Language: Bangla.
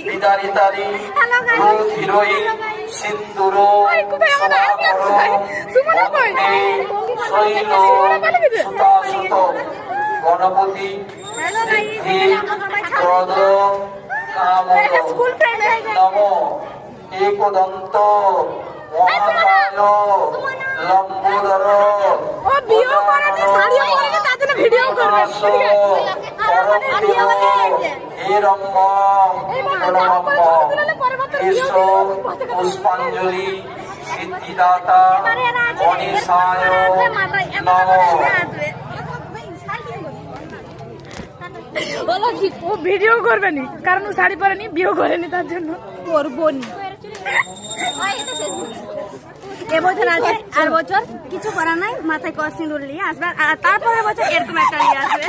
বিদারিতারি রুধিরই সিন্দুর শৈল সুতাসুত গণপতি সিদ্ধি প্রদ কামদ নম একদন্ত মহাকায় লম্বোদর পুষ্পাঞ্জলি সিদ্ধিদাতা গণেশায় নম। ও ভিডিও করবে নি, কারণ ও শাড়ি পরেনি, বিয়ে করেনি, তার জন্য করবো নি। এবছর আছে, আর বছর কিছু করার নাই, মাথায় সিঁদুর নিয়ে আসবে, আর তারপরে বছর এরকম একটা নিয়ে আসবে।